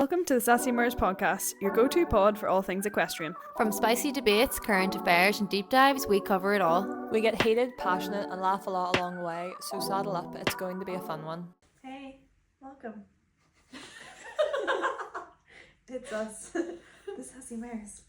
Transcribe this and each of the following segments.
Welcome to the Sassy Mares podcast, your go-to pod for all things equestrian. From spicy debates, current affairs and deep dives, we cover it all. We get heated, passionate and laugh a lot along the way, so saddle up, it's going to be a fun one. Hey, welcome. It's us, the Sassy Mares.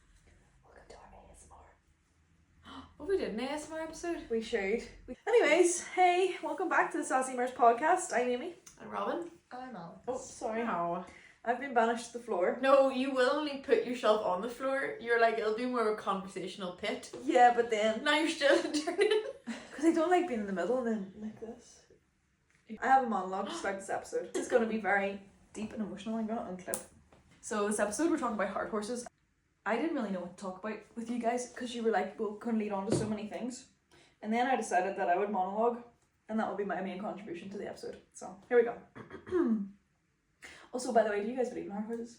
Welcome to our ASMR. Oh, we did an ASMR episode. We should. Anyways, hey, welcome back to the Sassy Mares podcast. I'm Amy. And Robin? I'm Alex. Oh, sorry. No. I've been banished to the floor. No, you will only put yourself on the floor. You're like, it'll be more of a conversational pit. Yeah, but then, Now you're still turning. because I don't like being in the middle and then like this. I have a monologue to start this episode. This is going to be very deep and emotional. I'm going to unclip. So this episode we're talking about hard horses. I didn't really know what to talk about with you guys because you were like, well, couldn't lead on to so many things. And then I decided that I would monologue and that would be my main contribution to the episode. So here we go. Also, by the way, do you guys believe in hard horses?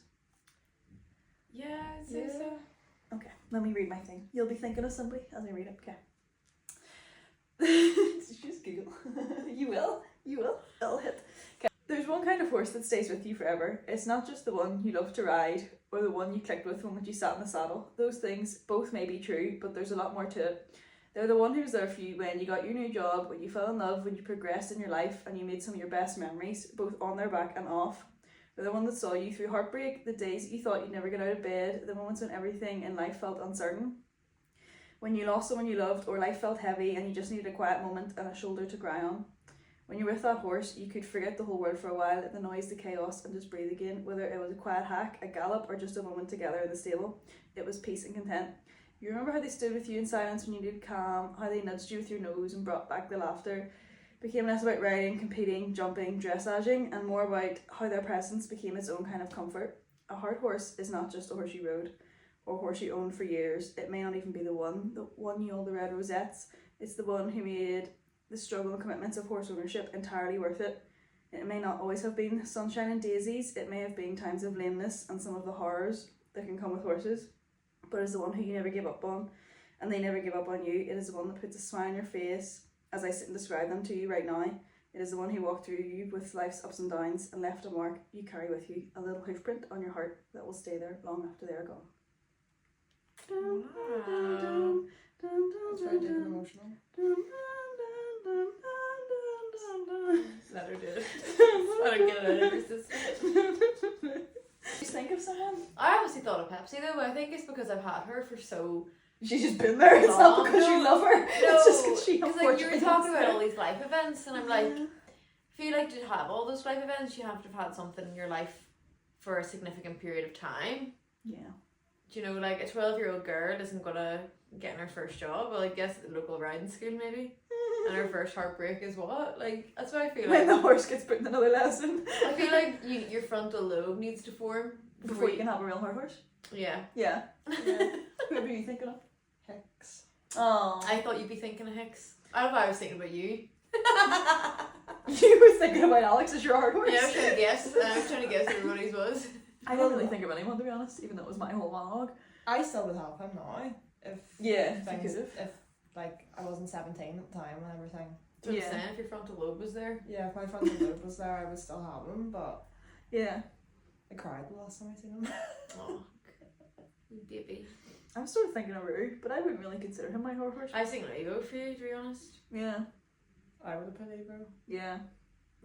Yeah, I'd say so. Okay, let me read my thing. You'll be thinking of somebody as I read it. Okay. Just Google. You will. It'll hit. Okay. There's one kind of horse that stays with you forever. It's not just the one you love to ride or the one you clicked with when you sat in the saddle. Those things both may be true, but there's a lot more to it. They're the one who's there for you when you got your new job, when you fell in love, when you progressed in your life and you made some of your best memories, both on their back and off. They're the one that saw you through heartbreak, the days you thought you'd never get out of bed, the moments when everything in life felt uncertain. When you lost someone you loved or life felt heavy and you just needed a quiet moment and a shoulder to cry on. When you're with that horse, you could forget the whole world for a while, the noise, the chaos, and just breathe again. Whether it was a quiet hack, a gallop, or just a moment together in the stable, it was peace and content. You remember how they stood with you in silence when you needed calm, how they nudged you with your nose and brought back the laughter. Became less about riding, competing, jumping, dressaging, and more about how their presence became its own kind of comfort. A hard horse is not just a horse you rode, or a horse you owned for years. It may not even be the one you all the red rosettes. It's the one who made the struggle and commitments of horse ownership entirely worth it. It may not always have been sunshine and daisies. It may have been times of lameness and some of the horrors that can come with horses. But it's the one who you never give up on, and they never give up on you. It is the one that puts a smile on your face as I sit and describe them to you right now. It is the one who walked through you with life's ups and downs and left a mark you carry with you, a little hoofprint on your heart that will stay there long after they are gone. Wow. It's very deep and emotional. Let her do it. Let her get it out of her system. You think of someone? I obviously thought of Pepsi though, but I think it's because I've had her for so She's just been there. It's not because you love her. It's just because she because like you were unfortunately talking was about there. all these life events, and I'm like, I feel like to have all those life events, you have to have had something in your life for a significant period of time. Yeah. Do you know, like a 12-year-old girl isn't gonna get in her first job. Well, I guess at the local riding school maybe. And her first heartbreak is what? Like that's what I feel When like. the horse gets put in another lesson. I feel like your frontal lobe needs to form Before you can have a real hard horse. Yeah. Yeah. Who are you thinking of? Hicks. Oh. I thought you'd be thinking of Hicks. I don't know why I was thinking about you. You were thinking about Alex as your hard horse? Yeah, I was trying to guess. I was trying to guess everybody's was. I didn't really think of anyone, to be honest, even though it was my whole monologue. I still would have him now. If Yeah, if you things, could've. if like I wasn't 17 at the time and everything. That's what I'm Yeah. saying, if your frontal lobe was there. Yeah, if my frontal lobe was there, I would still have him. But Yeah. I cried the last time I seen him. Oh, you baby. I'm sort of thinking of Roo, but I wouldn't really consider him my hard horse. I was thinking Ego for you, to be honest. Yeah. I would have put Ebro. Yeah.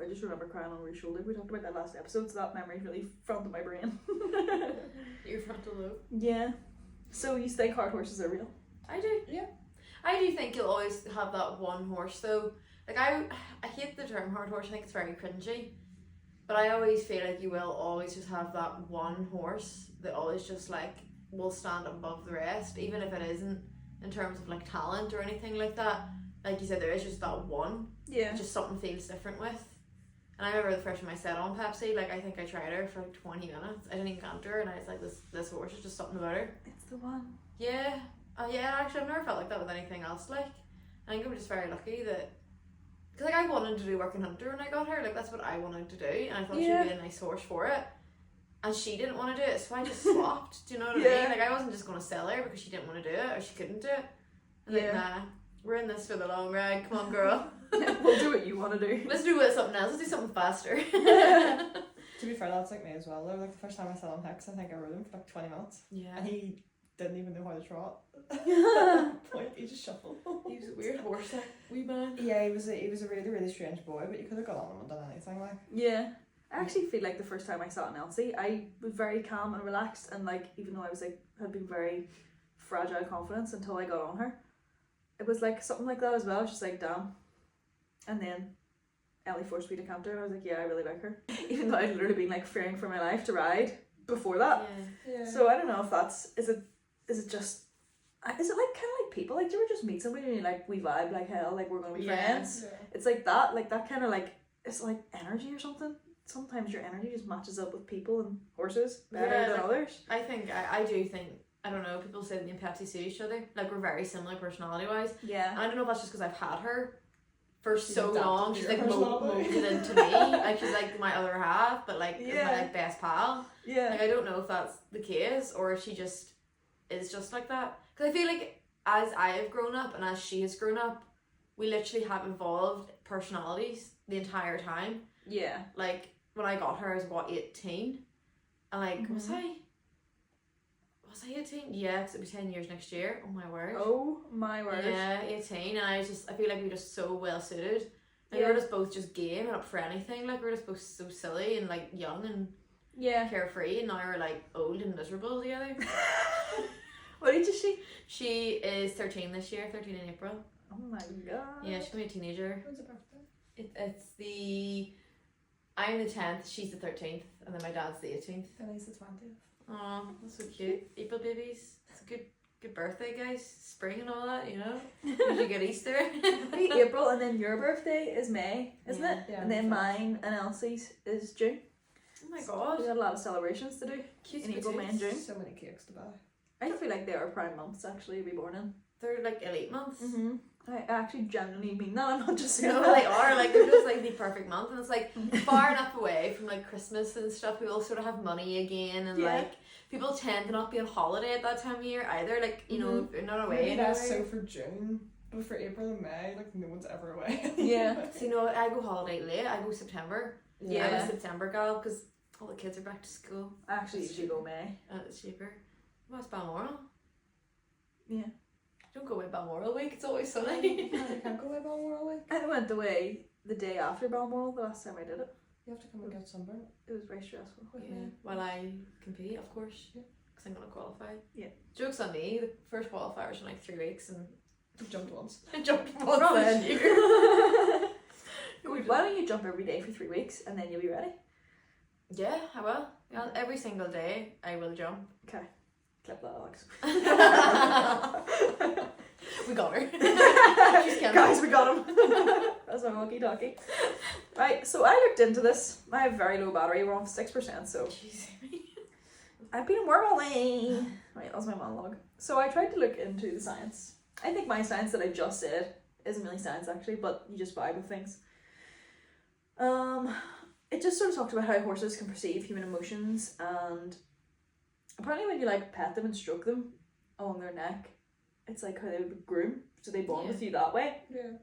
I just remember crying on Roo's shoulder. We talked about that last episode, so that memory's really front of my brain. Your frontal lobe. Yeah. So you think hard horses are real? I do. Yeah. I do think you'll always have that one horse though. Like I hate the term hard horse. I think it's very cringy. But I always feel like you will always just have that one horse that always just like will stand above the rest, even if it isn't in terms of like talent or anything like that. Like you said, there is just that one. Yeah. Just something feels different with. And I remember the first time I sat on Pepsi, like I think I tried her for like 20 minutes. I didn't even canter her, and I was like, this horse is just something about her. It's the one. Yeah. Yeah, actually I've never felt like that with anything else. Like I think I'm just very lucky that, because like I wanted to do Working Hunter when I got her. Like that's what I wanted to do, and I thought Yeah. she'd be a nice horse for it. And she didn't want to do it, so I just swapped. Do you know what I Yeah. mean? Like I wasn't just going to sell her because she didn't want to do it or she couldn't do it. I'm like, Yeah. nah, we're in this for the long ride. Come on, girl. We'll do what you want to do. Let's do something else. Let's do something faster. To be fair, that's like me as well. Though, like the first time I saw him text, I think I rode him for like 20 minutes, Yeah. and he didn't even know how to trot. At that point, he just shuffled. He was a weird horse, like, wee man. Yeah, he was a really really strange boy, but you could have got on him and done anything like. Yeah. I actually feel like the first time I saw Elsie, I was very calm and relaxed, and like even though I was like had been very fragile confidence until I got on her, it was like something like that as well. It's just like damn, and then Ellie forced me to camp her, and I was like, yeah, I really like her, even though I'd literally been like fearing for my life to ride before that. Yeah. So I don't know if that's is it just. Is it like kind of like people? Like, do you ever just meet somebody and you're like, we vibe like hell, like we're gonna be friends? Yeah. It's like that kind of like, it's like energy or something. Sometimes your energy just matches up with people and horses better Yeah, than like, others. I think, I do think, I don't know, people say that me and Pepsi suit each other. Like, we're very similar personality wise. Yeah. And I don't know if that's just because I've had her for She's so adapted long. to She's your like personality. molded into me. Like, she's like my other half, but like, is Yeah. my like best pal. Yeah. Like, I don't know if that's the case or if she just is just like that. Because I feel like as I have grown up and as she has grown up, we literally have evolved personalities the entire time. Yeah. Like, when I got her, I was what, 18? And like, was I 18? Yeah, because it'll be 10 years next year. Oh my word. Oh my word. Yeah, 18. And I feel like we were just so well suited. Like, we Yeah. were just both just game and up for anything. Like, we were just both so silly and like young and Yeah. carefree. And now we're like old and miserable together. What age is she? She is 13 this year, 13 in April. Oh my god. Yeah, she's gonna be a teenager. When's her birthday? I'm the 10th, she's the 13th, and then my dad's the 18th. Billy's the 20th. Oh, that's so cute. April babies. It's a good birthday, guys. Spring and all that, you know. Did you get Easter? Maybe April, and then your birthday is May, isn't Yeah. it? Yeah, And then the mine and Elsie's is June. Oh my We god. got a lot of celebrations to do. Cute in April, May and June. So many cakes to buy. I feel like they are prime months actually to be born in. They're like elite months. Mm-hmm. I actually genuinely mean that. I'm not just saying No, that. they are. Like, they're just like the perfect month. And it's like far enough away from like Christmas and stuff. People sort of have money again. And Yeah. like, people tend to not be on holiday at that time of year either. Like, you know, if you're not away. Maybe that's anywhere. so for June, but for April and May, like no one's ever away. Yeah. So, you know, I go holiday late. I go September. Yeah. I'm a September girl because all the kids are back to school. I actually usually go May. And it's cheaper. What's Balmoral? Yeah. Don't go away Balmoral week. It's always sunny. You can't go away Balmoral week. I went away the day after Balmoral the last time I did it. You have to come and get sunburn It was very stressful. with Yeah, me. while I compete, of course. Yeah. Because I'm going to qualify. Yeah. Joke's on me. The first qualifiers in like 3 weeks and You jumped once. I jumped once Rubbish. this year. Why don't you jump every day for 3 weeks and then you'll be ready? Yeah, I will. Yeah, every single day I will jump. Okay. Clip that, Alex. We got her. She's killing Guys, it. we got him. That's my walkie talkie. Right, so I looked into this. I have very low battery. We're on 6%, so Jeez. I've been in work all day. Right, that was my monologue. So I tried to look into the science. I think my science that I just said isn't really science actually, but you just vibe with things. It just sort of talked about how horses can perceive human emotions, and apparently when you like pet them and stroke them along their neck, it's like how they would groom, so they bond Yeah. with you that way, Yeah.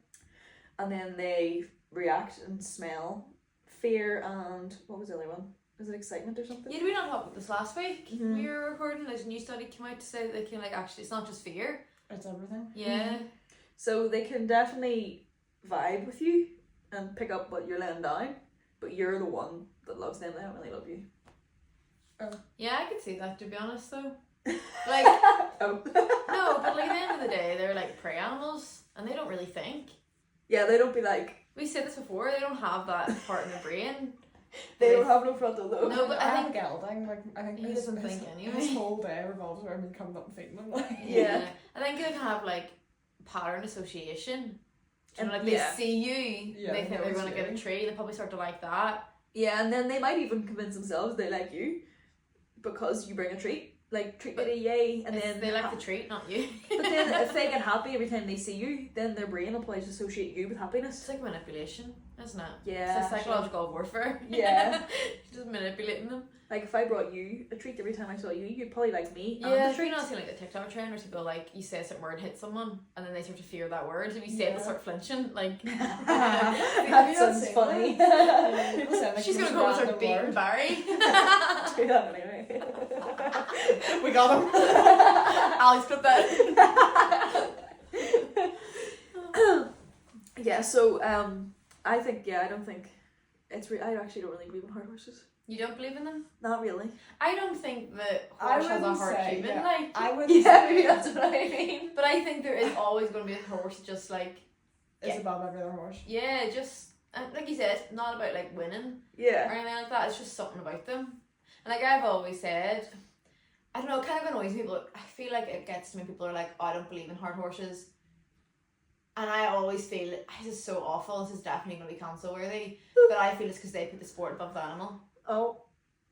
and then they react and smell fear and what was the other one? Was it excitement or something? Yeah, did we not talk about this last week? Mhm. We were recording. There's a new study came out to say that they can like actually it's not just fear. It's everything. Yeah. So they can definitely vibe with you and pick up what you're laying down, but you're the one that loves them. They don't really love you. Yeah, I could see that to be honest though. Like Oh. no, but like at the end of the day, they're like prey animals and they don't really think. Yeah, they don't be like, We said this before. They don't have that part in their brain. they don't have no frontal lobe. No, but I have think- gelding. Like I think He his, doesn't his, think anyway. his whole day revolves around me coming up and feeding him. Like Yeah. I think they can have like pattern association. You know, like Yeah. they see you, Yeah, they think they they're always gonna get a do. treat. They probably start to like that. Yeah, and then they might even convince themselves they like you because you bring a treat. like treat me to yay, and then they like the treat, not you. But then if they get happy every time they see you, then their brain will probably associate you with happiness. It's like manipulation, isn't it? Yeah. It's like psychological warfare. Yeah. Just manipulating them. Like if I brought you a treat every time I saw you, you'd probably like me. Yeah, and I the think treat. I've seen like the TikTok trend where people like you say a certain word, hit someone, and then they start to fear that word. So if you say it, they start flinching. Like That sounds funny. People say like she's gonna the go and most start random beating word. Barry. Do that anyway. We got him. Alex, put that. Yeah. So I think I don't think it's. I actually don't really believe in heart horses. You don't believe in them? Not really. I don't think that I horse has a wouldn't heart say, human. yeah. Like, I would Yeah, say maybe that's what I mean. but I think there is always going to be a horse just like it's above every other horse. yeah, just like you said, it's not about like winning or Yeah. anything like that. It's just something about them. And like I've always said, I don't know, it kind of annoys people. I feel like it gets to me. People are like, oh, I don't believe in hard horses. And I always feel, this is so awful, this is definitely going to be cancel worthy. But I feel it's because they put the sport above the animal. Oh.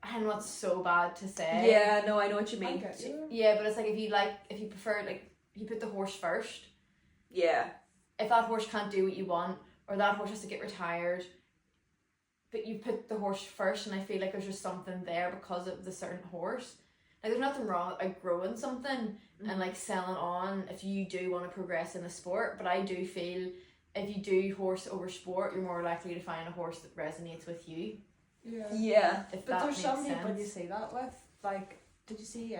I know it's so bad to say. Yeah. No, I know what you I mean. get you. Yeah, but it's like if you prefer, like, you put the horse first. Yeah. If that horse can't do what you want, or that horse has to get retired, but you put the horse first, and I feel like there's just something there because of the certain horse. Like there's nothing wrong with outgrowing something and like selling on if you do want to progress in the sport, but I do feel if you do horse over sport, you're more likely to find a horse that resonates with you. Yeah. Yeah. If But that there's makes some sense. people you see that with. Like, did you see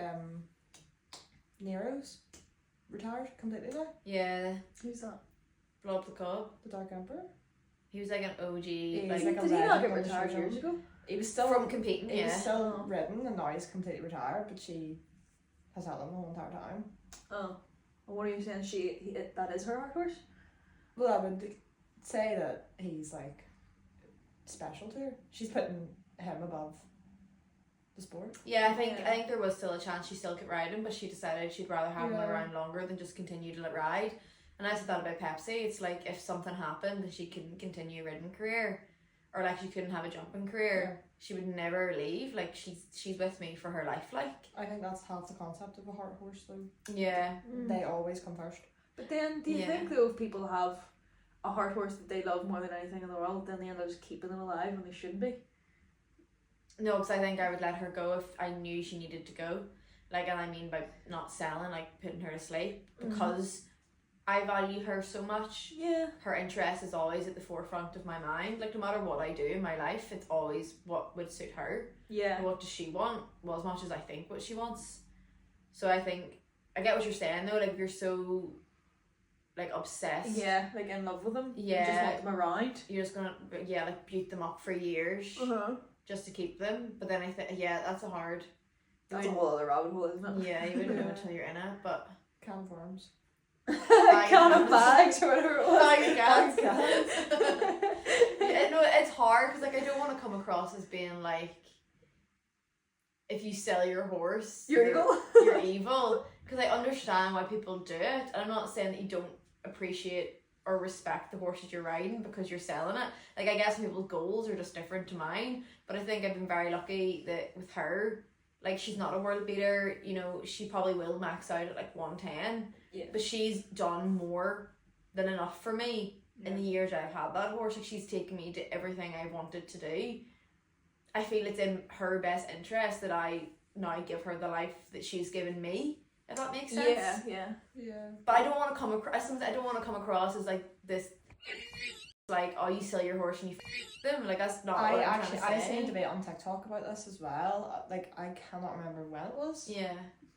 Nero's retired completely now? Yeah, Who's that? Blob the Cob. The Dark Emperor. He was like an OG, He's like, like a Did he not get legend retired of years British ago? He was still from competing. He was Yeah, still ridden, and now he's completely retired. But she has held him the whole entire time. Oh. Well, what are you saying? That is her heart horse? Well, I would say that he's like special to her. She's putting him above the sport. yeah. I Yeah. think there was still a chance she still could ride him, but she decided she'd rather have him Yeah. around longer than just continue to ride. And I said that about Pepsi. It's like if something happened and she couldn't continue a riding career, or like she couldn't have a jumping career, she would never leave. Like she's with me for her life. Like I think that's half the concept of a heart horse, though. yeah, They always come first. But then, do you Yeah. think though if people have a heart horse that they love more than anything in the world, then they end up just keeping them alive when they shouldn't be? no, because I think I would let her go if I knew she needed to go. Like, and I mean by not selling, like putting her to sleep, because I value her so much. Yeah. Her interest is always at the forefront of my mind. Like no matter what I do in my life, it's always what would suit her. Yeah. What does she want? Well, as much as I think what she wants. So I think I get what you're saying though. Like if you're so like obsessed. Yeah, like in love with them. You Yeah. just want them around. You're just gonna like butte them up for years Uh-huh. just to keep them. But then I think that's a hard. That's a whole other rabbit hole, isn't it? Yeah, you wouldn't know Yeah. until you're in it. But Can of worms. Can of bags or whatever it was. Bag of Bags. yeah, no, it's hard because like I don't want to come across as being like if you sell your horse, You're evil. You're evil. Because I understand why people do it, and I'm not saying that you don't appreciate or respect the horses you're riding because you're selling it. Like I guess people's goals are just different to mine, but I think I've been very lucky that with her, like she's not a world beater. You know, she probably will max out at like 110. Yeah. But she's done more than enough for me in the years I've had that horse. Like she's taken me to everything I wanted to do. I feel it's in her best interest that I now give her the life that she's given me. If that makes sense. Yeah, yeah. Yeah. But I don't want to come across. I don't want to come across as like this. Like, oh, you sell your horse and you them. Like that's not what I'm trying to I say. seen a debate on TikTok about this as well. Like I cannot remember when it was. Yeah.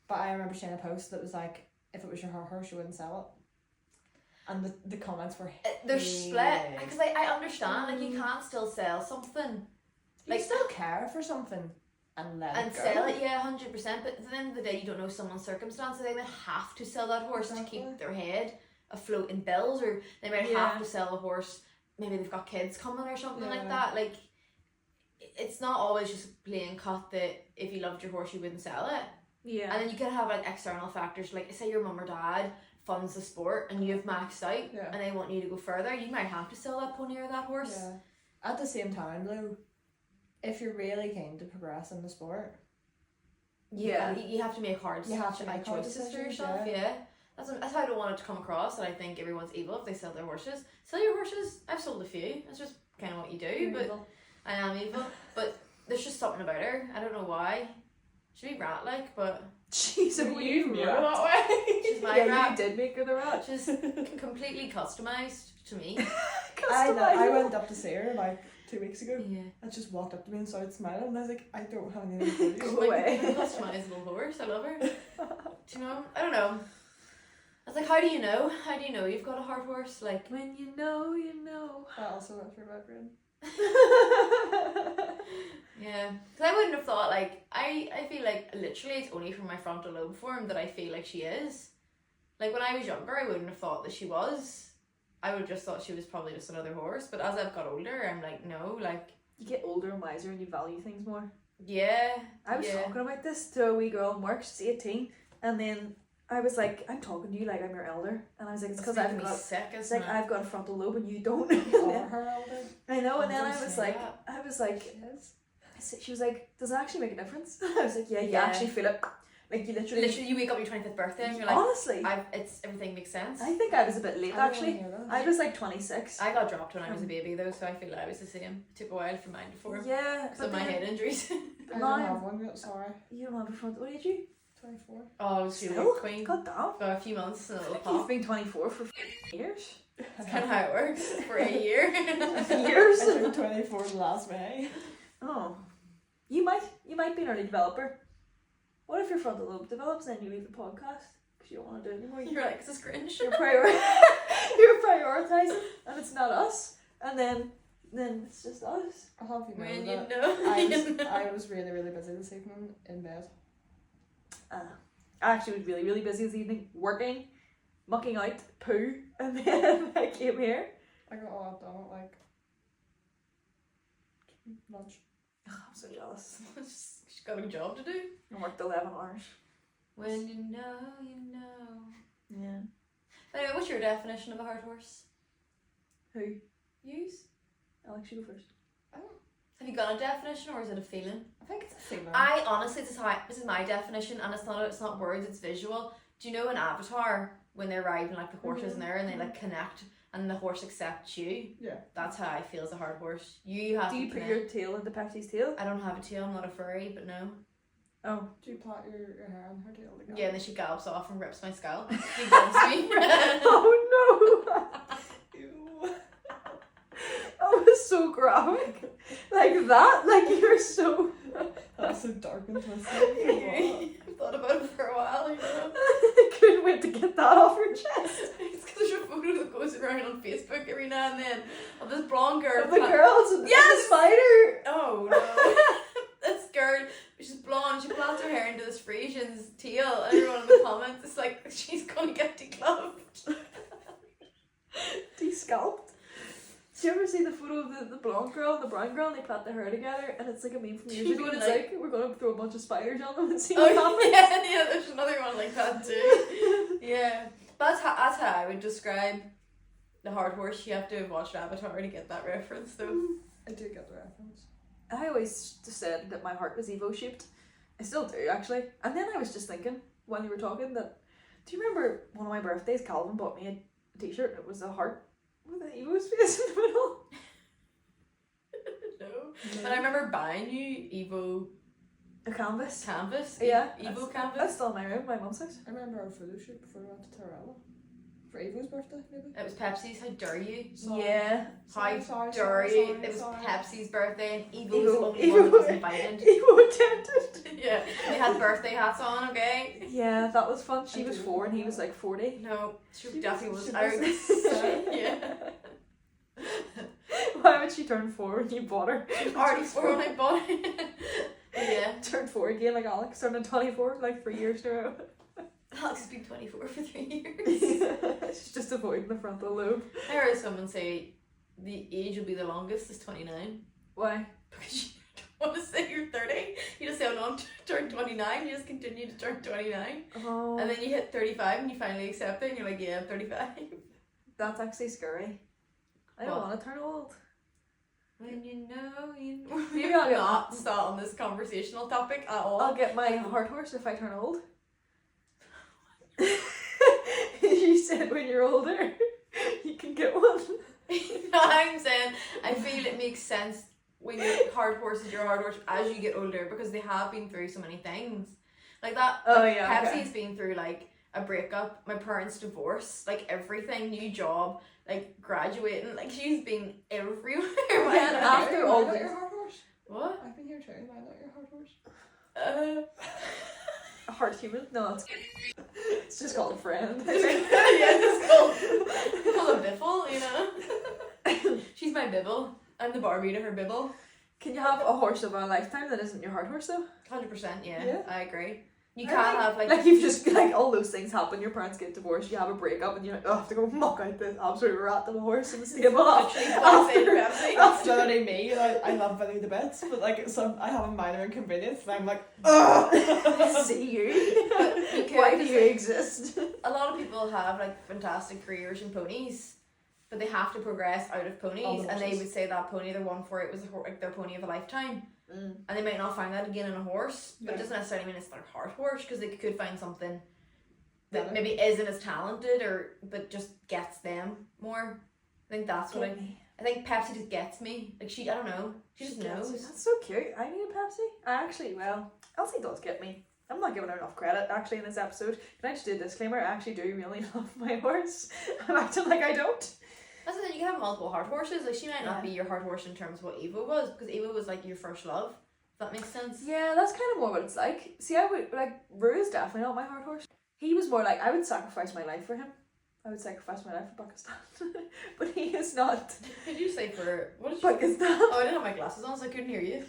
But I remember seeing a post that was like, if it was your heart horse, you wouldn't sell it. And the comments were They're split hated. because I understand like you can't still sell something. You Like- still care for something and let And it go. sell it, yeah, 100%. But at the end of the day, you don't know someone's circumstances. They might have to sell that horse to Exactly. keep their head afloat in bills, or they might Yeah. have to sell the horse. Maybe they've got kids coming or something like Yeah. that. Like, it's not always just plain cut that if you loved your horse, you wouldn't sell it. Yeah. And then you could have like external factors, like say your mum or dad funds the sport and you've maxed out, Yeah. and they want you to go further. You might have to sell that pony or that horse. Yeah. At the same time, though, if you're really keen to progress in the sport, Yeah. You have to make hard You have to make hard choices for decisions, yourself. Yeah. That's how I don't want it to come across that I think everyone's evil if they sell their horses. Sell your horses. I've sold a few. That's just kind of what you do. You're but evil. I am evil. But there's just something about her. I don't know why. She'd be rat like, but She's a You weird made her rat. that way. she's my Yeah, rat. you did make her the rat. She's completely customized to me. I went up to see her like 2 weeks ago. Yeah. And she just walked up to me and started smiling, and I was like, I don't have anything for you. Go away. Like, customizable horse. I love her. Do you know? I don't know. I was like, how do you know? How do you know you've got a hard horse? Like, When you know, you know. I also went for my brain. yeah. Because I wouldn't have thought, like, I feel like literally it's only from my frontal lobe form that I feel like she is. Like, when I was younger, I wouldn't have thought that she was. I would have just thought she was probably just another horse. But as I've got older, I'm like, no, like, You get older and wiser and you value things more. yeah. I was yeah. talking about this to a wee girl in work, she's 18, and then I was like, I'm talking to you like I'm your elder, and I was like, it's because It's I've making me got, sick, it's isn't like it? I've got a frontal lobe and you don't. You are her elder. I know, and then Don't I was say like, that. she was like, does it actually make a difference? I was like, yeah, you Yeah. actually feel it, like you literally. Literally, you wake up your 25th birthday and you're like, honestly, everything makes sense. I think I was a bit late actually. I I was like 26. I got dropped when I was a baby though, so I feel like I was the same. It took a while for mine to form Yeah, because but of my then head injuries. don't Mine- have one yet, sorry. you don't have a front. What did you? 24. Oh, I was feeling Still? like queen God damn. for a few months and a little You've pop. been 24 for years. That's kind of how it works for a year. Years. I turned 24 last May. Oh, you might be an early developer. What if your frontal lobe develops and then you leave the podcast because you don't want to do it anymore? You're like, this is cringe. You're you're prioritizing, and it's not us, and then it's just us. I'll have you know When that you know. I was really, really busy this evening in bed. I actually was really, really busy this evening, working, mucking out, poo, and then I came here. I got all that done at like lunch. Oh, I'm so jealous. She's got a job to do. I worked 11 hours. When you know, you know. Yeah. Anyway, what's your definition of a hard horse? Who? Use? Alex, you go first. Have you got a definition or is it a feeling? I think it's a feeling. I honestly, this is my definition, and it's not words, it's visual. Do you know in Avatar when they're riding like the horses in there and they like connect and the horse accepts you? Yeah. That's how I feel as a hard horse. You have Do to you put connect. your tail into Pepsi's tail? I don't have a tail. I'm not a furry, but no. Oh. Do you plait your hair on her tail together? Yeah, and then she gallops off and rips my scalp. She loves me. Oh no! Ew. That was so graphic. Like that? Like you're so. That's so dark and twisted. I've thought about it for a while, you know. I couldn't wait to get that off your chest. It's because there's a photo that goes around on Facebook every now and then of this blonde girl. The girls and Yes! the spider. Oh no. This girl, she's blonde, she plants her hair into this Frisian's tail, and everyone in the comments is like, she's gonna get declubbed. De-scalped. Did you ever see the photo of the blonde girl and the brown girl and they plait their hair together and it's like a meme from years ago and it's like, we're gonna throw a bunch of spiders on them and see what Oh happens. yeah, there's another one like that too. Yeah. That's how I would describe the hard horse. You have to have watched Avatar to get that reference though. I do get the reference. I always just said that my heart was Evo shaped. I still do actually. And then I was just thinking while you were talking that, do you remember one of my birthdays Calvin bought me a t-shirt and it was a heart with an Evo's face in the middle? No. But I remember buying you Evo A canvas. canvas. Yeah. Evo That's canvas. still in my room, my mum's house. I remember our photo shoot before we went to Tarella. For Evo's birthday, maybe? It was Pepsi's. How dare you? Sorry. Yeah. How dare you? It was sorry. Pepsi's birthday and Evo was the Evo- only one that was invited. Evo attempted. Yeah. They had birthday hats on, okay? Yeah, that was fun. She I was do 4 and he remember was like 40. No, she She definitely was- was. she was- Yeah. Why would she turn 4 when you bought her? She was already 4 when I bought it. Yeah. Turned 4 again like Alex, turned 24 like 3 years in a row. Alex has been 24 for 3 years. She's just avoiding the frontal lobe. I heard someone say the age will be the longest is 29. Why? Because you don't want to say you're 30. You just say, oh no, I'm turn 29. You just continue to turn 29. Oh, And then you hit 35 and you finally accept it and you're like, yeah, I'm 35. that's actually scary. I don't What? want to turn old. When you know. Maybe I'll get not start on this conversational topic at all. I'll get my heart horse if I turn old. You said when you're older, you can get one. No, I'm saying I feel it makes sense when your hard horse is your hard horse as you get older because they have been through so many things. Like that. Oh, like yeah, Pepsi's okay. been through like a breakup, my parents' divorce, like everything, new job, like graduating. Like she's been everywhere. Yeah, and after all Not this. your hard horse. What? I've been here too. Why not your hard horse? A heart human? No, it's just called a friend. Yeah, it's called a biffle, you know. She's my bibble. I'm the Barbie to her bibble. Can you have a horse of a lifetime that isn't your heart horse though? 100%, yeah. Yeah. I agree. You I can't think- have like you've just like all those things happen. Your parents get divorced. You have a breakup, and you're like, oh, I have to go muck out this absolute rat of a horse in the stable. literally what I say to Pepsi. That's literally me. Like, I love Billy the bits, but like I have a minor inconvenience, and I'm like, ugh. See you. But you could, Why do because, you like, exist? a lot of people have like fantastic careers in ponies, but they have to progress out of All ponies, the and they horses. would say that pony they're one for it was like their pony of a lifetime, and they might not find that again in a horse. But it Yeah. doesn't necessarily mean it's their heart horse because they could find something that Better. maybe isn't as talented or but just gets them more. I think that's what I think Pepsi just gets me. Like I don't know. She just knows. That's so cute. I need a Pepsi. I actually, well, Elsie does get me. I'm not giving her enough credit actually in this episode. Can I just do a disclaimer? I actually do really love my horse. I'm acting like I don't. That's the thing, you can have multiple heart horses. Like she might not Yeah. be your heart horse in terms of what Evo was, because Evo was like your first love. If that makes sense. Yeah, that's kind of more what it's like. See, I would, like, Rue is definitely not my heart horse. He was more like, I would sacrifice my life for him. I would sacrifice my life for Pakistan. But he is not Did you say for what did you Pakistan. Oh, I didn't have my glasses on, so I couldn't hear you.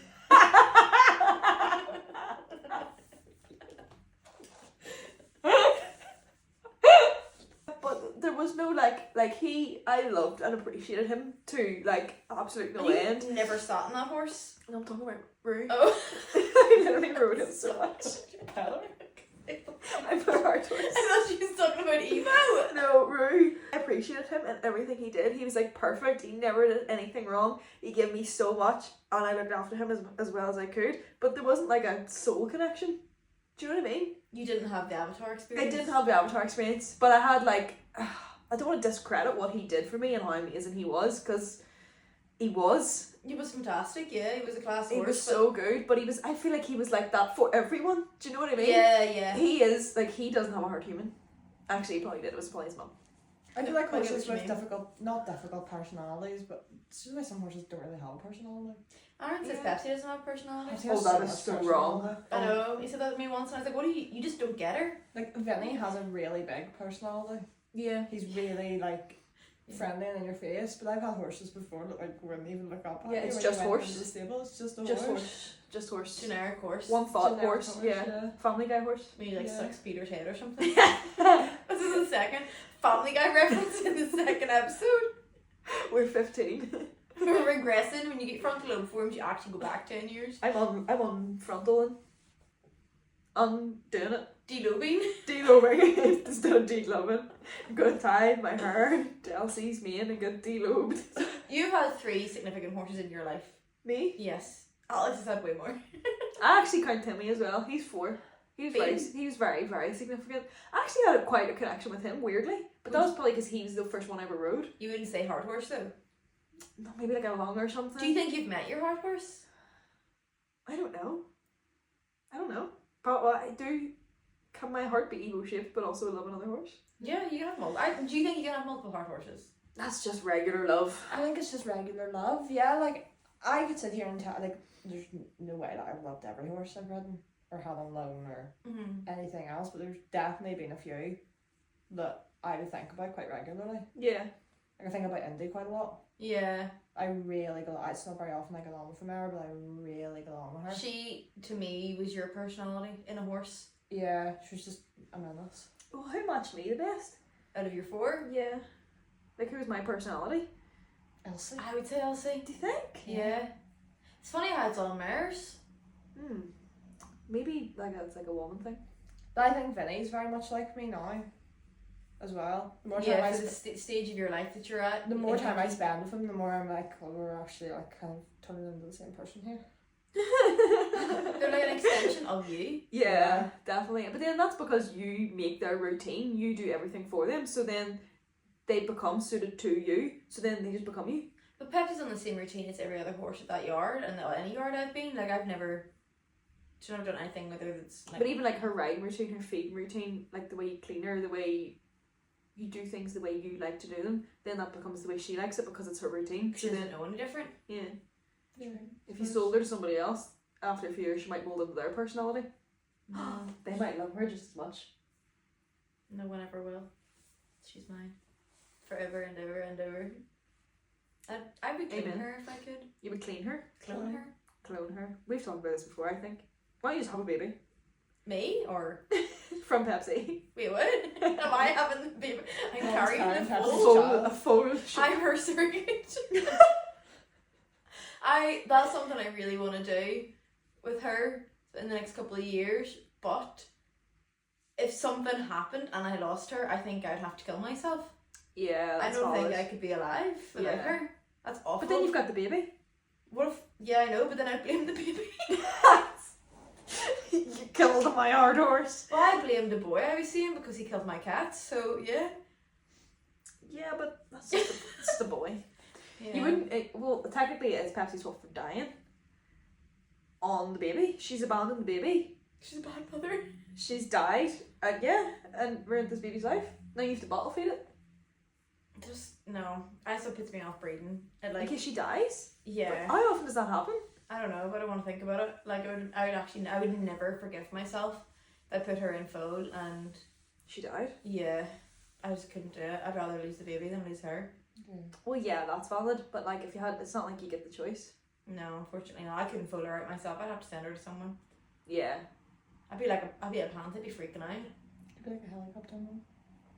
But there was no I loved and appreciated him to like absolute no You end. never sat on that horse. And I'm talking about Rue. Oh. I literally rode him so much. I'm a heart horse. I thought she was talking about Evo. No, Rue. I appreciated him and everything he did. He was like perfect. He never did anything wrong. He gave me so much, and I looked after him as well as I could. But there wasn't like a soul connection. Do you know what I mean? You didn't have the Avatar I experience. didn't have the Avatar experience, but I had like I don't want to discredit what he did for me and how amazing he was, because he was. He was fantastic, yeah. He was a class He horse. was so good, but I feel like he was like that for everyone. Do you know what I mean? Yeah. He is, like, he doesn't have a heart human. Actually, he probably did. It was probably his mum. I do like I get horses what you with mean. not difficult personalities, but it's just why some horses don't really have a personality. Aaron says Yeah. Pepsi doesn't have personality. Pepsi Oh, has that much is so personality. wrong. I know. He said that to me once, and I was like, "What do you just don't get her." Like Vinny has a really big personality. Yeah. He's really like friendly and in your face. But I've had horses before that like wouldn't even look up at Yeah, you it's when just you went horse. into the stable. It's just a Just horse. horse. Just horse. Generic horse. One thought Generic horse. Yeah. Family Guy horse. Maybe like Yeah. sucks Peter's head or something. This is the second Family Guy reference in the second episode. We're 15. We're regressing. When you get frontal lobe forms, you actually go back 10 years. I'm on frontal and I'm doing it. Delobing. Delobing. Instead of delobing. I'm gonna tie my hair to Elsie's mane and get delobed. You've had 3 significant horses in your life. Me? Yes. Alex has had way more. I actually count Timmy as well. He's 4. Bean. He was very, very significant. I actually had quite a connection with him, weirdly. But that was probably because he was the first one I ever rode. You wouldn't say hard horse though. No, maybe like a longer or something. Do you think you've met your hard horse? I don't know. But well, I do. Can my heart be ego shaped but also love another horse? Yeah, you can have multiple. Do you think you can have multiple hard horses? That's just regular love. I think it's just regular love. Yeah, like I could sit here and tell like there's no way that I've loved every horse I've ridden or had on loan or Mm-hmm. anything else, but there's definitely been a few that I would think about quite regularly. Yeah. Like I think about Indy quite a lot. Yeah. I really go. It's not very often I get on with Mara, but I really get on with her. She, to me, was your personality in a horse. Yeah, she's just a menace. Oh, who matched me the best? Out of your 4? Yeah. Like, who's my personality? Elsie. I would say Elsie. Do you think? Yeah. It's funny how it's all mares. Maybe like it's like a woman thing. But I think Vinny's very much like me now. as well. The more time Yeah, I for the stage of your life that you're at. the more time I spend with him, the more I'm like, well, we're actually like kind of turning into the same person here. They're like an extension of you. Yeah, definitely. But then that's because you make their routine. You do everything for them. So then they become suited to you. So then they just become you. But Pepsi's on the same routine as every other horse at that yard, and any yard I've been. Like I've never done anything with her that's like. But even like her riding routine, her feeding routine, like the way you clean her, the way you do things the way you like to do them, then that becomes the way she likes it because it's her routine. She doesn't know any different. Yeah. Yeah. If you sold her to somebody else, after a few years she might mold into their personality. No, They might love her just as much. no one ever will. She's mine, forever and ever and ever. I would clean Amen. her if I could. You would clean her, Clone her. clone her. We've talked about this before, I think. Why don't you just have a baby? Me or From Pepsi. wait, what? Am I having the baby? I'm No, carrying it's the fine, full. A full I'm her surrogate. That's something I really want to do with her in the next couple of years. But if something happened and I lost her, I think I'd have to kill myself. Yeah, I that's don't valid. think I could be alive without Yeah. her. That's awful. But then you've got the baby. What if? Yeah, I know, but then I'd blame the baby. You killed my hard horse. Well, I blamed the boy I was seeing because he killed my cat. So yeah. Yeah, but that's just it's the boy. Yeah. You wouldn't. Well, technically, it's Pepsi's fault for dying. On the baby, she's abandoned the baby. She's a bad mother. She's died. And ruined this baby's life. Now you have to bottle feed it Just no. I still puts me off breeding. It in like case she dies. yeah. How often does that happen? I don't know, but I don't want to think about it. Like I would never forgive myself if I put her in foal and She died. yeah, I just couldn't do it. I'd rather lose the baby than lose her. Well, yeah, that's valid. But like, if you had, it's not like you get the choice. No, unfortunately not. I couldn't foal her out myself. I'd have to send her to someone. Yeah. I'd be a plant. I'd be freaking out. It'd be like a helicopter mom.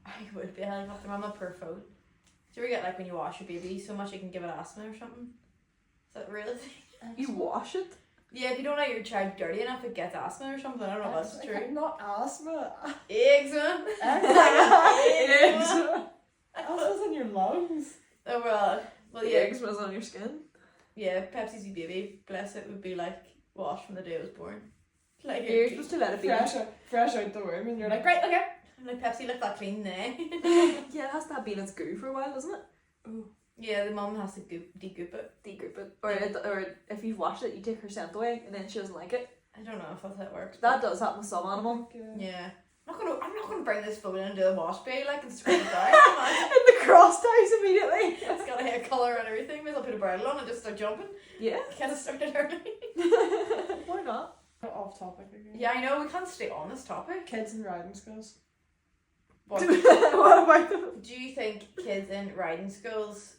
I would be a helicopter mama per foal. Do you ever get like when you wash your baby so much you can give it asthma or something? Is that real thing? You wash it. Yeah, if you don't let your child dirty enough, it gets asthma or something. I don't know if that's true. Not asthma. Eczema. Eggs. Asthma's in your lungs. Oh well, The yeah. eggs was on your skin. Yeah, Pepsi's wee baby, bless it, would be like washed from the day it was born. Like You're supposed to let it be. Fresh out the womb, and you're like, right, okay. I'm like, Pepsi, look that clean now. Yeah, it has to have been in its goo for a while, doesn't it? Yeah, the mum has to degoop it. Degoop it. Or if you've washed it, you take her scent away and then she doesn't like it. I don't know if that's how it works. That does happen with some animal. Yeah. I'm not gonna bring this phone into the wash bay like and scrape it down. Come on. And the cross ties immediately. It's got a hair colour and everything. Maybe I'll put a bridle on and just start jumping. Yeah. Kind of started early. Why not? Off topic again. Yeah, I know, we can't stay on this topic. Kids in riding schools. What, What about them? do you think kids in riding schools?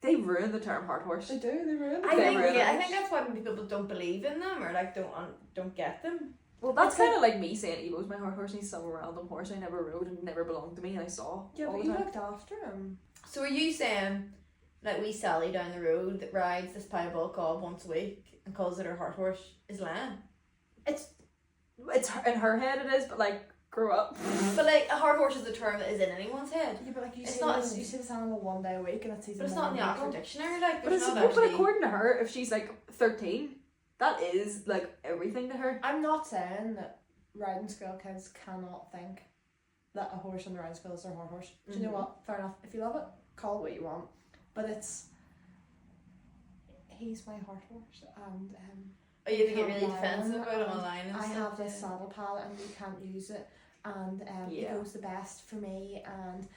They ruin the term hard horse. They do, they ruin I They think were I those. think that's why people don't believe in them or like don't get them. Well, that's It's like- kind of like me saying Evo's my hard horse and he's some random horse I never rode and never belonged to me and I saw Yeah, all but the you time. looked after him. So are you saying that wee Sally down the road that rides this piebald cob once a week and calls it her heart horse is lying? It's in her head it is, but like, grow up. But like a heart horse is a term that is in anyone's head. Yeah, but like you It's see, not- you see this animal one day a week, and it's But it's not in the Oxford Dictionary, like But there's it's not but actually. according to her, if she's like 13, that is like everything to her. I'm not saying that riding school kids cannot think that a horse in the riding school is their hard horse. Do you know Mhm. what? Fair enough. If you love it, call it what you want. But he's my hard horse, and Oh, you have to get really Online, defensive about it and online and I stuff. have this saddle pad and you can't use it, and it Yeah. goes the best for me, and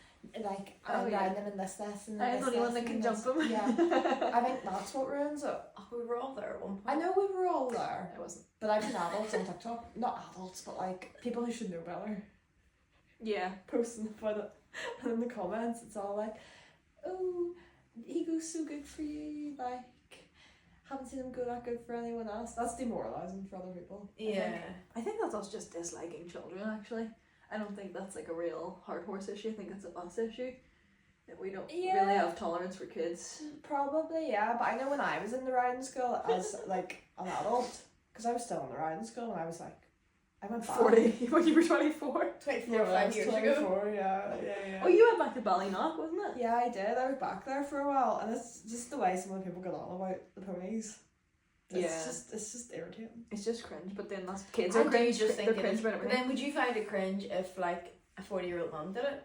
like Oh, I'm yeah. riding him in this and I'm the only one that can jump him. Yeah, I think that's what ruins it. Oh, we were all there at one point. I know we were all there, I wasn't. but I've seen adults on TikTok, not adults, but like people who should know better, Yeah. posting about it, and in the comments it's all like, oh, he goes so good for you, like haven't seen him go that good for anyone else. That's demoralising for other people. I think. Yeah. I think that's us just disliking children, actually. I don't think that's like a real hard horse issue. I think it's a us issue. That we don't Yeah. really have tolerance for kids. Probably, yeah, but I know when I was in the riding school as like an adult, because I was still in the riding school and I was like, I went back. 40 when you were 24. 24, Yeah, well, I 5 was years 24, ago. yeah. Oh, you went back to Ballynock, wasn't it? Yeah, I did. I was back there for a while, and it's just the way some of the people get on about the ponies. Yeah. It's just irritating. It's just cringe, but then that's kids I are do cringe. just They're think it cringe is. about But everything. then would you find it cringe if like a 40-year-old mum did it?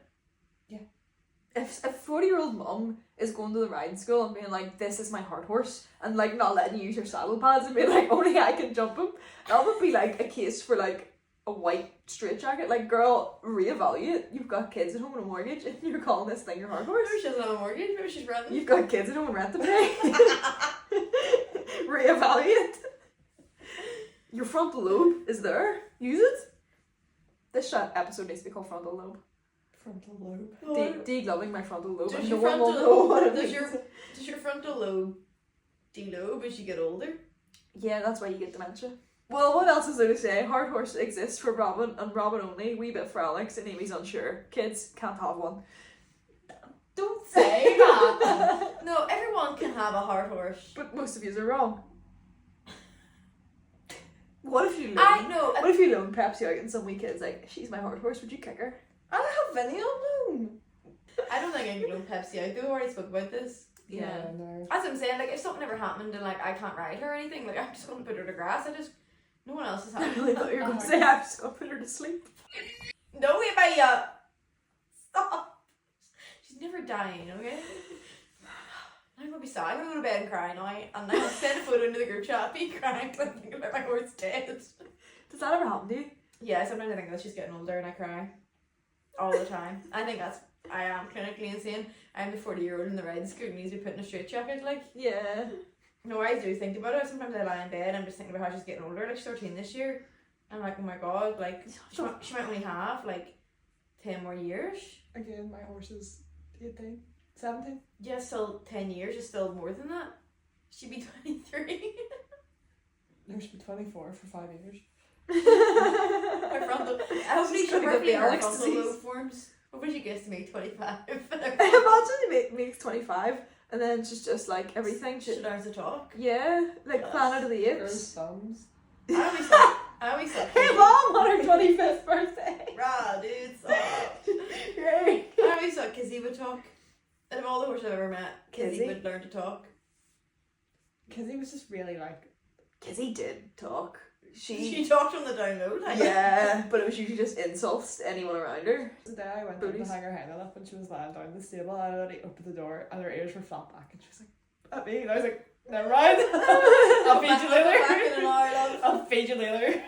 If a 40-year-old mum is going to the riding school and being like, this is my hard horse, and like not letting you use your saddle pads and being like, only I can jump him, that would be like a case for like a white straitjacket. Like, girl, reevaluate. You've got kids at home and a mortgage and you're calling this thing your hard horse. Maybe she doesn't have a mortgage, maybe she's renting. You've got kids at home and rent to pay. Reevaluate. Your frontal lobe is there. Use it. This episode needs to be called frontal lobe. Frontal lobe. Degloving my frontal lobe. Does and your no one will frontal- know what it does means. Does your frontal lobe delobe as you get older? Yeah, that's why you get dementia. Well, what else is there to say? Hard horse exists for Robin and Robin only. Wee bit for Alex and Amy's unsure. Kids can't have one. Don't say that. No, everyone can have a hard horse. But most of you are wrong. What if you loan? I know. What if you loan Pepsi out and some wee kid's like, she's my hard horse, would you kick her? I don't have any on loan. I don't think I can loan Pepsi out. Though we already spoke about this. Yeah. No. As I'm saying, like if something ever happened and like I can't ride her or anything, like I'm just gonna put her to grass. No one else is I having. really thought you were going to say I'm just going to put her to sleep. No, wait, Maya. Stop. She's never dying, okay? I'm gonna be sad. I'm gonna go to bed and cry now, and then I'll send a photo into the group chat, me crying because I'm thinking about my horse dead. Does that ever happen to you? Yeah, sometimes I think that she's getting older and I cry all the time. I think I am clinically insane. I'm the 40-year-old in the riding school who needs to be put in a straitjacket. Like, Yeah. no, I do think about it. Sometimes I lie in bed and I'm just thinking about how she's getting older. Like, she's 13 this year. I'm like, oh my god, like, she might only have like 10 more years. Again, my horse is 18, 17. Yeah, still 10 years is still more than that. She'd be 23. No, she'll be 24 for 5 years. Her frontal. Hopefully She's gonna get hopefully the her Alex frontal disease. lobe forms. Hopefully she gets to make 25. Imagine she makes 25 and then she's just like everything. She learns to talk. Yeah, like Yes. Planet of the Girls' Apes. thumbs. I always thought. Hey mom, on her 25th birthday. Rah, dude, stop. Yay. I always thought Kizzy would talk. Out of all the horses I've ever met, Kizzy Kizzy? would learn to talk. Because he was just really like, Kizzy did talk. She talked on the download. Yeah, but it was usually just insults to anyone around her. the day I went down Booties. to hang her head up and she was lying down in the stable, I already opened the door and her ears were flat back and she was like, at me, and I was like, never mind. I'll feed you Back in an later. hour, love. I'll feed you later.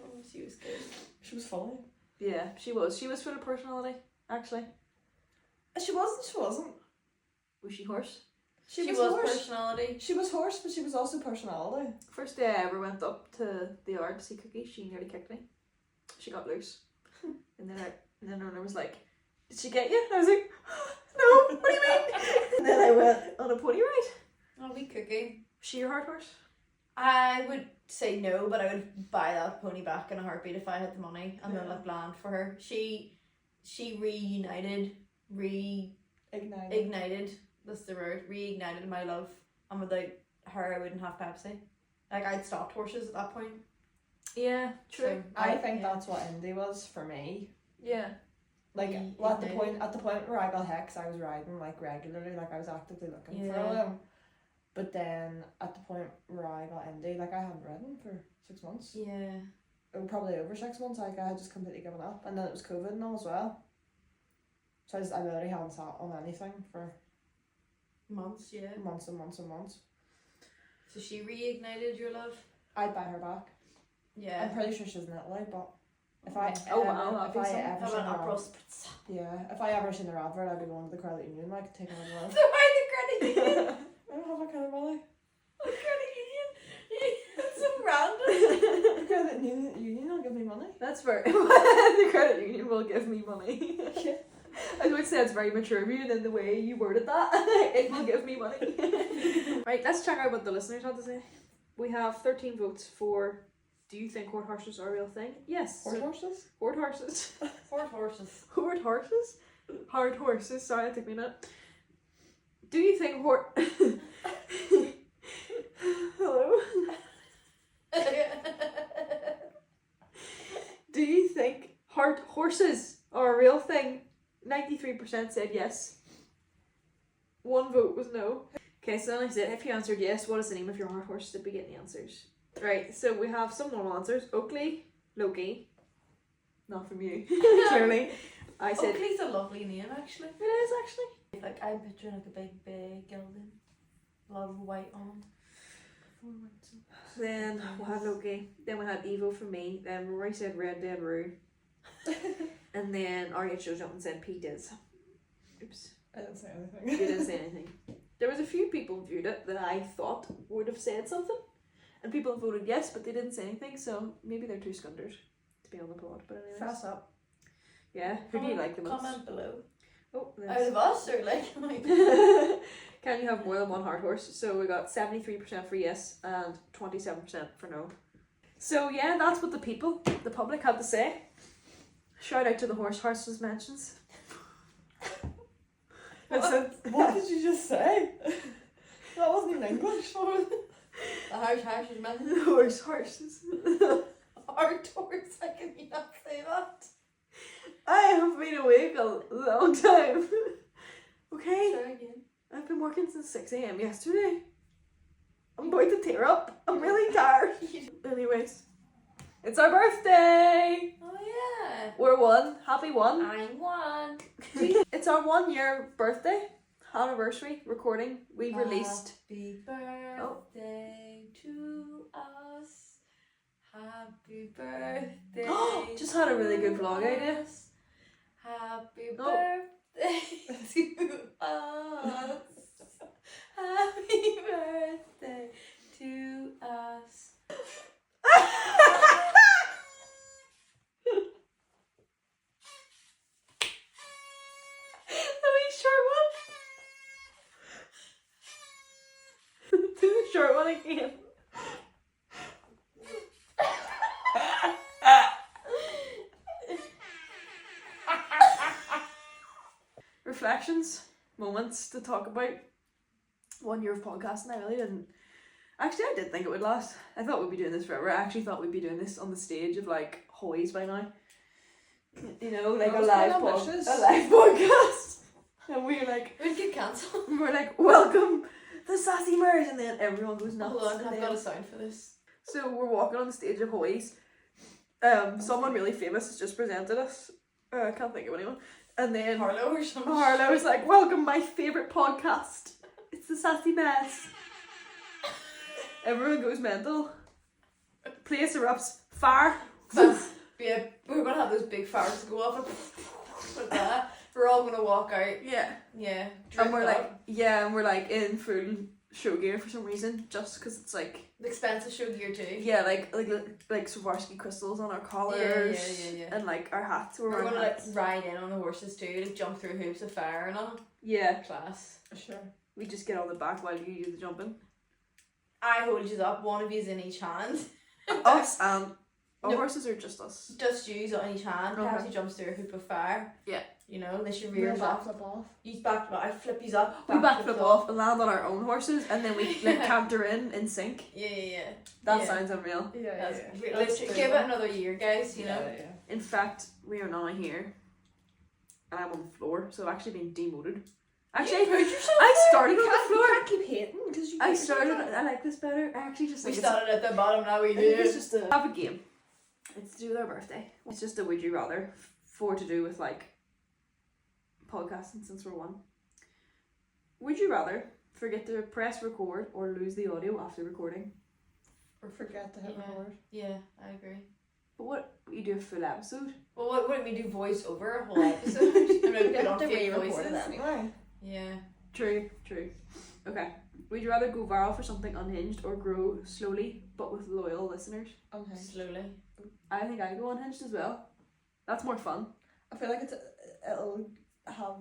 Oh, she was good. She was funny. Yeah, she was. She was full of personality, actually. She wasn't. Was she horse? She was was horse. personality. She was horse, but she was also personality. First day I ever went up to the yard to see Cookie, she nearly kicked me. She got loose. And then her owner was like, did she get you? And I was like, no, what do you mean? And then I went on a pony ride. Oh, we Cookie. Was she your hard horse? I would say no, but I would buy that pony back in a heartbeat if I had the money and the Yeah. land for her. She reunited, Ignited. that's the word, reignited my love. And without her I wouldn't have Pepsi. Like I'd stopped horses at that point. Yeah, true. So, I think yeah. that's what Indy was for me. Yeah. Like Ignited. well, at the point where I got Hex, I was riding like regularly, like I was actively looking for Yeah. them. But then at the point where I got Indy, like I hadn't ridden for 6 months. Yeah. Probably over 6 months. Like I had just completely given up, and then it was COVID and all as well. So I literally hadn't sat on anything for Months, yeah. months and months and months. So she reignited your love? I'd buy her back. Yeah. I'm pretty sure she's in Italy, but if I Oh, wow, that'd if be I something. ever How seen about her April ad- Spritz? yeah, if I ever seen her advert, I'd be going to the credit union, like taking her love. So why the credit union? I don't have that kind of money. The credit union? That's so random. The credit union will give me money. That's fair. The credit union will give me money. I would say it's very mature of you, and then the way you worded that, it will give me money. Right, let's check out what the listeners had to say. We have 13 votes for, do you think horde horses are a real thing? Yes. Horse So- horses? horde horses. Four horses. Horde horses? Hard horses. Sorry, that took me a minute. Do you think Hello? Do you think horses are a real thing? 93% said yes. 1 vote was no. Okay, so then I said, if you answered yes, what is the name of your hard horse? Did we get any answers? Right, so we have some normal answers. Oakley, Loki. Not from you, clearly. I said Oakley's a lovely name, actually. it is actually. Like, I'm picturing like a big gelding. A lot of white on. Then we had Loki. Then we had Evo for me. Then Rory said Red Dead Roo. And then RH Joe Jumping said P Diz. Oops. I didn't say You anything. didn't say anything. There was a few people who viewed it that I thought would have said something. And people voted yes, but they didn't say anything, so maybe they're too scundered to be on the pod. But anyways. Fess up. Yeah, who do you like the most? Comment below. Oh, Out of us, or like, can you have more than one hard horse? So we got 73% for yes and 27% for no. So yeah, that's what the public had to say. Shout out to the horses mentions. What did you just say? That wasn't even English. the harsh is meant. Horses. Hard horse, I can you not say that? I have been awake a long time. Okay, Try again. I've been working since 6 a.m. yesterday. I'm going to tear up. I'm really tired. Anyways, it's our birthday. Oh yeah. We're one. Happy one. I'm one. It's our 1 year birthday anniversary recording. We released. Happy birthday to us. Happy birthday. Just had a really good vlog to idea. us. Happy Oh. birthday to us. Happy birthday to us. Do the short one again. Reflections, moments to talk about. 1 year of podcasting. I really didn't. Actually, I did think it would last. I thought we'd be doing this forever. I actually thought we'd be doing this on the stage of like Hoy's by now. You know, like That a was live quite ambitious. podcast. And we're like, We'd get cancelled. we're like, welcome the Sassy Mares, and then everyone goes nuts. Hold on, and I've then- got a sound for this. So we're walking on the stage of Hoy's. Someone really famous has just presented us. I can't think of anyone. And then Harlow or something. Harlow was like, welcome my favourite podcast. It's the Sassy Mares. Everyone goes mental. Place erupts. Fire. Yeah, we're gonna have those big fires go off like that. We're all gonna walk out. Yeah. Yeah. And we're dripped like, up. yeah, and we're like in full show gear for some reason, just because it's like, The expensive show gear too. yeah, like Swarovski crystals on our collars. Yeah. And like our hats. We're We're wearing gonna like hats. ride in on the horses too, like jump through hoops of fire and all. Yeah. Class. Sure. We just get on the back while you do the jumping. I hold you up, one of you's in each hand. Us and our No. horses are just us. Just use on each hand. Okay. Cassie jumps through a hoop of fire. Yeah. You know, they should Rear rears off. flip off. You back, I flip you up. We backflip off and land on our own horses, and then we like canter in sync. Yeah. That Yeah. sounds unreal. Yeah, That's, yeah. let's give it another year, guys. You know. Yeah. In fact, we are now here, and I'm on the floor, so I've actually been demoted. Actually, You put yourself I there. started on You the floor. can't keep hating because you. I hate started. yourself. I like this better. I actually just We think started at the bottom, now we I think do. it's just a. have a game. It's to do with our birthday. It's just a would you rather for to do with like podcasting since we're one. Would you rather forget to press record or lose the audio after recording? Or forget to hit Yeah. record. Yeah, I agree. But what you do a full episode? Well, what wouldn't we do voice over a whole episode? And then You put have on to fake re-record voices. it anyway. Yeah. True. Okay. Would you rather go viral for something unhinged or grow slowly but with loyal listeners? Okay. Slowly. I think I go unhinged as well. That's more fun. I feel like it'll have.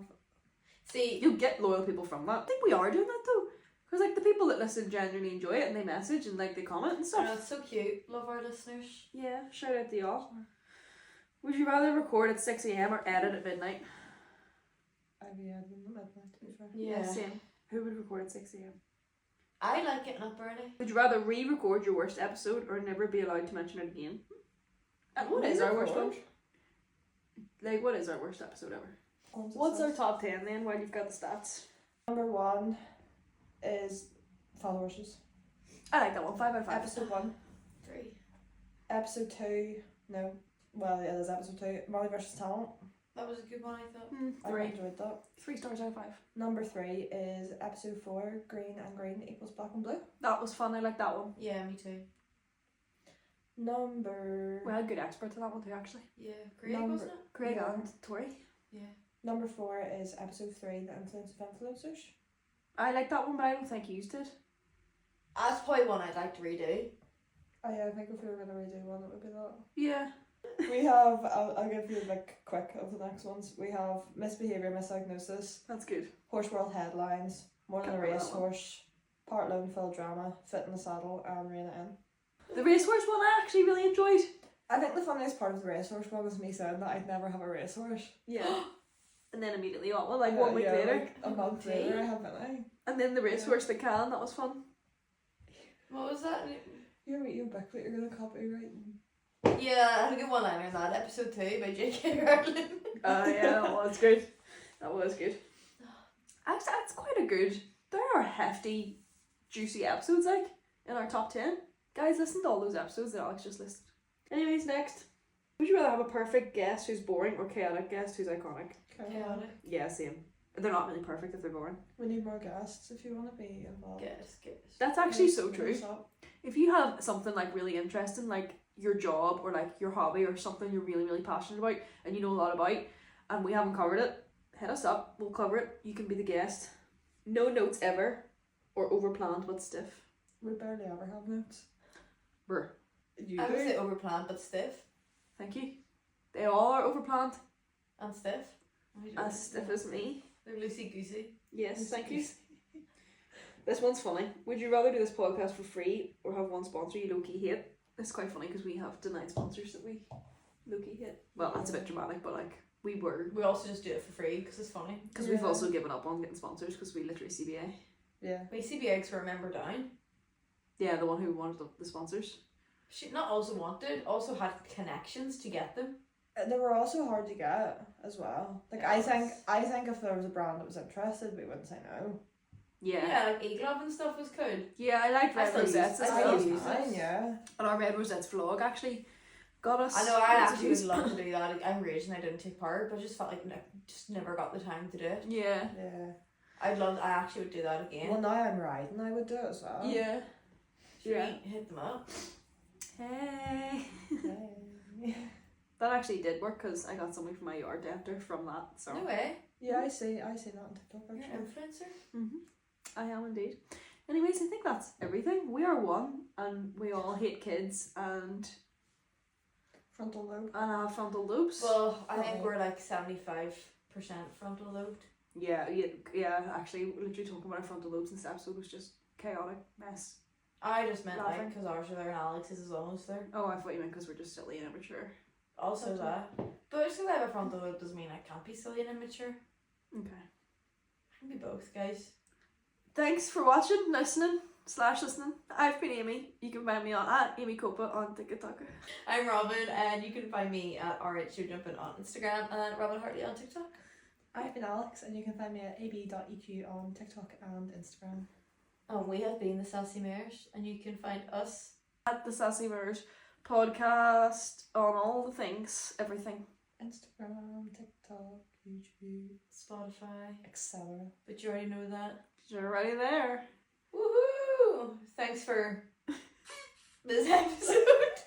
See, You'll get loyal people from that. I think we are doing that though. Because like the people that listen genuinely enjoy it and they message and like they comment and stuff. it's so cute. Love our listeners. Yeah, shout out to y'all. Would you rather record at 6 a.m. or edit at midnight? I'd be at midnight to be fair. Yeah. Same. Who would record at 6 a.m.? I like getting up early. Would you rather re-record your worst episode or never be allowed to mention it again? What is our worst one? record. Like, what is our worst episode ever? What's our top 10 then, while you've got the stats? Number 1 is Father Horses. I like that one. 5 out of 5. Episode 1. 3. Episode 2. No. Well, yeah, there's episode 2. Molly versus Talent. That was a good one, I thought. I 3. enjoyed that. 3 stars out of 5. Number 3 is episode 4. Green and green equals black and blue. That was fun. I like that one. Yeah, me too. Number We had good experts on that one too, actually. Yeah, Craig, Number- wasn't it? Craig Yeah. and Tori. Yeah. Number 4 is episode 3. The influence of influencers. I like that one, but I don't think you did. That's probably one I'd like to redo. Oh yeah, I think if we were gonna redo one, it would be that. Yeah. We have. I'll give you like quick of the next ones. We have misbehavior, misdiagnosis, That's good. horse world headlines, more than a Can't remember that one. racehorse, part lone fill drama, fit in the saddle, and rein it in. The racehorse one I actually really enjoyed. I think the funniest part of the racehorse one was me saying that I'd never have a racehorse. Yeah. And then immediately on one, like Yeah, 1 week yeah, later. like a month Tea. later, I had mine. And then the racehorse that can, that was fun. What was that? You're eating Bickley, you're gonna copyright. Yeah, I had a good one liner in that episode 2 by J.K. Rowling. Yeah, that was good. That was good. That's quite a good. There are hefty, juicy episodes like in our top 10. Guys, listen to all those episodes that Alex just listed. Anyways, next. Would you rather have a perfect guest who's boring or chaotic guest who's iconic? Chaotic. Yeah, same. They're not really perfect if they're boring. We need more guests if you want to be involved. Guess. That's actually so Hit true. us up. If you have something like really interesting, like your job or like your hobby or something you're really, really passionate about and you know a lot about, and we haven't covered it, hit us up. We'll cover it. You can be the guest. No notes ever, or overplanned but stiff. We barely ever have notes. Brr. You I would say do. overplanned but stiff. Thank you. They all are overplanned. And stiff. As stiff as me. They're loosey goosey. Yes, thank you. This one's funny. Would you rather do this podcast for free or have one sponsor you low-key hate? It's quite funny because we have denied sponsors that we low-key hate. Well, that's a bit dramatic, but like, we were. We also just do it for free because it's funny. Because we've Yeah. also given up on getting sponsors because we literally CBA. Yeah. We CBX were a member down. Yeah, the one who wanted the sponsors. She not also wanted, also had connections to get them. They were also hard to get as well. Like Yeah, I think if there was a brand that was interested, we wouldn't say no. Yeah. Yeah, like E-Glove and stuff was cool. Yeah, I liked I Red still Rosettes use- as I well. still use Fine, yeah. And our Red Rosettes vlog actually got us. I know I loads of actually would views. love to do that. I'm raging I didn't take part, but I just felt like I just never got the time to do it. Yeah. Yeah. I actually would do that again. Well, now I'm riding, I would do it as well. Yeah. Should Yeah. we hit them up? Hey. Yeah. That actually did work because I got something from my yard to enter from that. So. No way. Yeah, I see that on TikTok You're actually. an influencer. Mm-hmm. I am indeed. Anyways, I think that's everything. We are one, and we all hate kids and Frontal lobe. have frontal lobes. Well, I think Uh-oh. we're like 75% frontal lobed. Yeah. Actually, literally talking about our frontal lobes in this episode was just chaotic mess. I just meant Laughing. like because ours are there and Alex's is almost there. Oh, I thought you meant because we're just silly and immature. Also Okay. that. But just because I have a frontal lobe doesn't mean I can't be silly and immature. Okay. I can be both, guys. Thanks for watching, listening. I've been Amy. You can find me on @AmyCopa on TikTok. I'm Robin, and you can find me at RHJumpin on Instagram and Robin Hartley on TikTok. I've been Alex, and you can find me at ab.eq on TikTok and Instagram. And we have been the Sassy Mares, and you can find us At the Sassy Mares podcast on all the things, everything. Instagram, TikTok, YouTube, Spotify. etc. But you already know that. You're already there. Woohoo! Thanks for this episode.